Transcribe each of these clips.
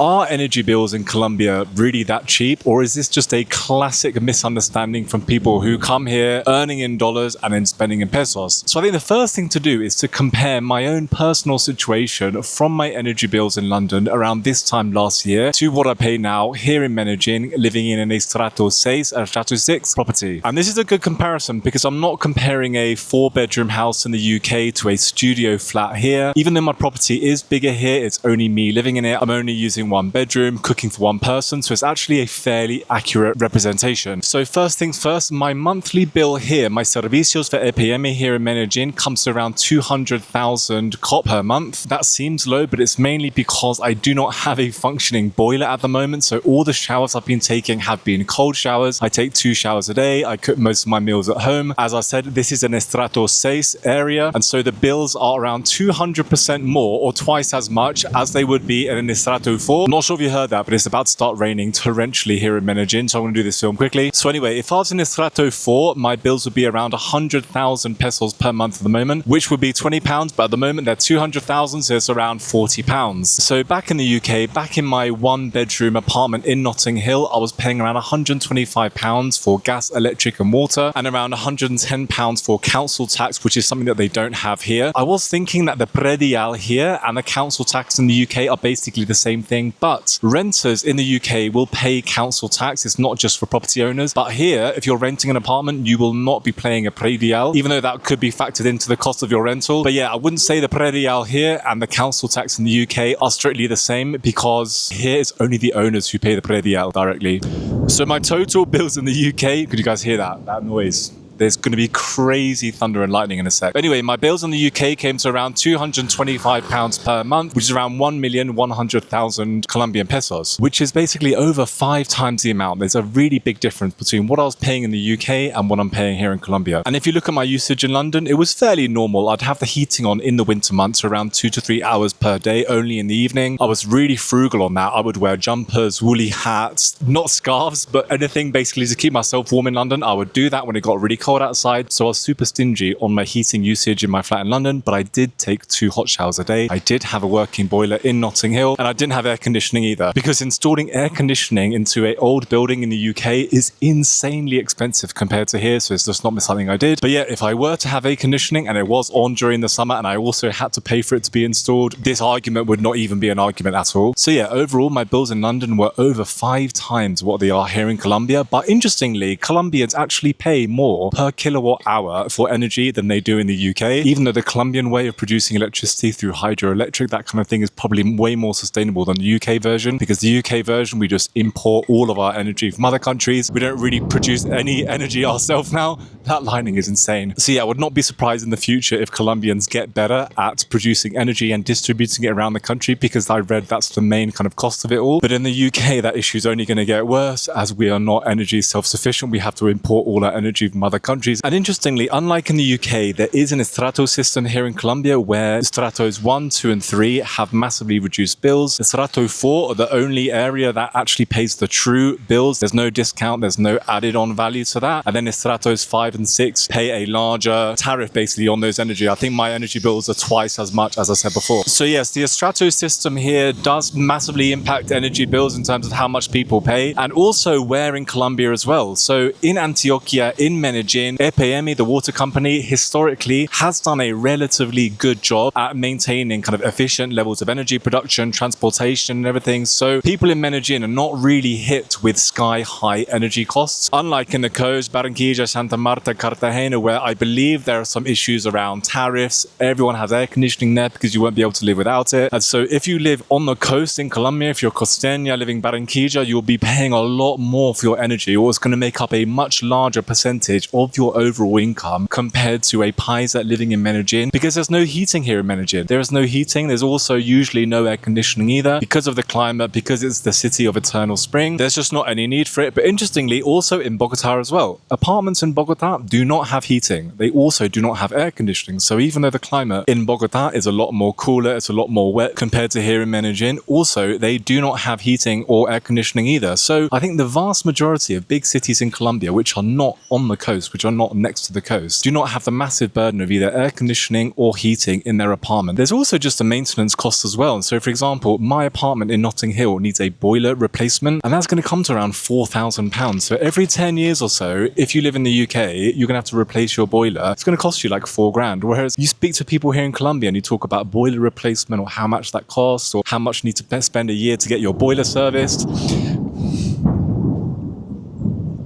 Are energy bills in Colombia really that cheap, or is this just a classic misunderstanding from people who come here earning in dollars and then spending in pesos? So I think the first thing to do is to compare my own personal situation from my energy bills in London around this time last year to what I pay now here in Medellín, living in an estrato 6 or estrato 6 property. And this is a good comparison because I'm not comparing a 4-bedroom house in the UK to a studio flat here. Even though my property is bigger here, it's only me living in it. I'm only using 1 bedroom, cooking for 1 person, so it's actually a fairly accurate representation. So first things first, my monthly bill here, my servicios for EPM here in Medellín comes to around 200,000 COP per month. That seems low, but it's mainly because I do not have a functioning boiler at the moment, so all the showers I've been taking have been cold showers. I take 2 showers a day. I cook most of my meals at home. As I said, this is an estrato 6 area, and so the bills are around 200% more or twice as much as they would be in an estrato 4. I'm not sure if you heard that, but it's about to start raining torrentially here in Medellín, so I'm going to do this film quickly. So anyway, if I was in estrato 4, my bills would be around 100,000 pesos per month at the moment, which would be £20, but at the moment they're 200,000, so it's around £40. So back in the UK, back in my 1-bedroom apartment in Notting Hill, I was paying around £125 for gas, electric and water, and around £110 for council tax, which is something that they don't have here. I was thinking that the predial here and the council tax in the UK are basically the same thing, but renters in the UK will pay council tax. It's not just for property owners, but here, if you're renting an apartment, you will not be paying a predial, even though that could be factored into the cost of your rental. But yeah, I wouldn't say the predial here and the council tax in the UK are strictly the same, because here it's only the owners who pay the predial directly. So my total bills in the UK, could you guys hear that noise? There's going to be crazy thunder and lightning in a sec. But anyway, my bills in the UK came to around £225 per month, which is around 1,100,000 Colombian pesos, which is basically over 5 times the amount. There's a really big difference between what I was paying in the UK and what I'm paying here in Colombia. And if you look at my usage in London, it was fairly normal. I'd have the heating on in the winter months around 2 to 3 hours per day, only in the evening. I was really frugal on that. I would wear jumpers, woolly hats, not scarves, but anything basically to keep myself warm in London. I would do that when it got really cold outside, so I was super stingy on my heating usage in my flat in London, but I did take 2 hot showers a day. I did have a working boiler in Notting Hill, and I didn't have air conditioning either, because installing air conditioning into an old building in the UK is insanely expensive compared to here, so it's just not something I did. But yeah, if I were to have air conditioning and it was on during the summer and I also had to pay for it to be installed, this argument would not even be an argument at all. So yeah, overall my bills in London were over 5 times what they are here in Colombia. But interestingly, Colombians actually pay more per kilowatt hour for energy than they do in the UK, even though the Colombian way of producing electricity through hydroelectric, that kind of thing, is probably way more sustainable than the UK version, because the UK version, we just import all of our energy from other countries. We don't really produce any energy ourselves now. That lining is insane. So yeah, I would not be surprised in the future if Colombians get better at producing energy and distributing it around the country, because I read that's the main kind of cost of it all. But in the UK, that issue is only going to get worse, as we are not energy self-sufficient. We have to import all our energy from other countries. And interestingly, unlike in the UK, there is an estrato system here in Colombia where estratos 1, 2 and 3 have massively reduced bills. Estrato 4 are the only area that actually pays the true bills. There's no discount, there's no added on value to that. And then estratos 5 and 6 pay a larger tariff basically on those energy. I think my energy bills are twice as much as I said before. So yes, the estrato system here does massively impact energy bills in terms of how much people pay, and also where in Colombia as well. So in Antioquia, in Medellín, EPM, the water company, historically has done a relatively good job at maintaining kind of efficient levels of energy production, transportation and everything. So people in Medellín are not really hit with sky-high energy costs, unlike in the coast, Barranquilla, Santa Marta, Cartagena, where I believe there are some issues around tariffs. Everyone has air conditioning there because you won't be able to live without it. And so if you live on the coast in Colombia, if you're costeña living Barranquilla, you'll be paying a lot more for your energy, or it's going to make up a much larger percentage of your overall income compared to a paisa living in Medellín, because there's no heating here in Medellín. There is no heating. There's also usually no air conditioning either, because of the climate, because it's the city of eternal spring. There's just not any need for it. But interestingly, also in Bogota as well, apartments in Bogota do not have heating. They also do not have air conditioning. So even though the climate in Bogota is a lot more cooler, it's a lot more wet compared to here in Medellín, also they do not have heating or air conditioning either. So I think the vast majority of big cities in Colombia, which are not on the coast, coast, which are not next to the coast, do not have the massive burden of either air conditioning or heating in their apartment. There's also just a maintenance cost as well. And so, for example, my apartment in Notting Hill needs a boiler replacement, and that's going to come to around £4,000. So every 10 years or so, if you live in the UK, you're going to have to replace your boiler. It's going to cost you like £4,000. Whereas you speak to people here in Colombia and you talk about boiler replacement or how much that costs or how much you need to spend a year to get your boiler serviced.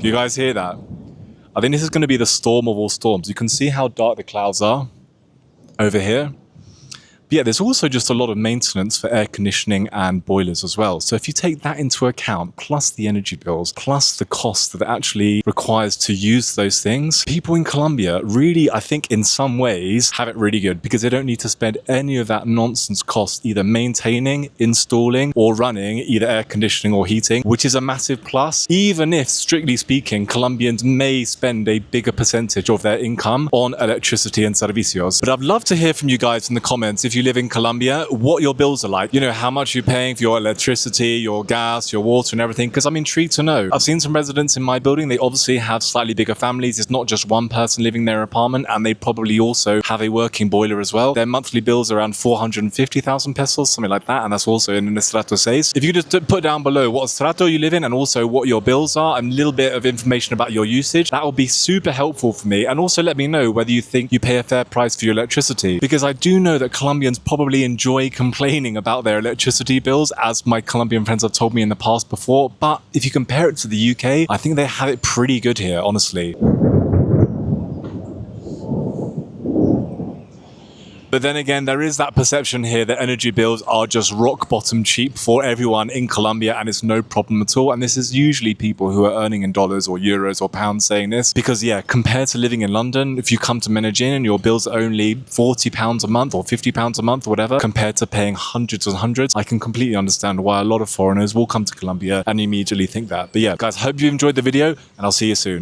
You guys hear that? I think this is going to be the storm of all storms. You can see how dark the clouds are over here. But yeah, there's also just a lot of maintenance for air conditioning and boilers as well. So if you take that into account, plus the energy bills, plus the cost that it actually requires to use those things, people in Colombia really, I think in some ways, have it really good because they don't need to spend any of that nonsense cost either maintaining, installing, or running either air conditioning or heating, which is a massive plus, even if, strictly speaking, Colombians may spend a bigger percentage of their income on electricity and servicios. But I'd love to hear from you guys in the comments if you live in Colombia, what your bills are like. You know, how much you're paying for your electricity, your gas, your water and everything, because I'm intrigued to know. I've seen some residents in my building, they obviously have slightly bigger families. It's not just one person living in their apartment, and they probably also have a working boiler as well. Their monthly bills are around 450,000 pesos, something like that, and that's also in an estrato 6. If you could just put down below what estrato you live in and also what your bills are and a little bit of information about your usage, that will be super helpful for me. And also let me know whether you think you pay a fair price for your electricity, because I do know that Colombians probably enjoy complaining about their electricity bills, as my Colombian friends have told me in the past before. But if you compare it to the UK, I think they have it pretty good here, honestly. But then again, there is that perception here that energy bills are just rock bottom cheap for everyone in Colombia and it's no problem at all. And this is usually people who are earning in dollars or euros or pounds saying this. Because yeah, compared to living in London, if you come to Medellín and your bills are only £40 a month or £50 a month or whatever, compared to paying hundreds and hundreds, I can completely understand why a lot of foreigners will come to Colombia and immediately think that. But yeah, guys, hope you enjoyed the video and I'll see you soon.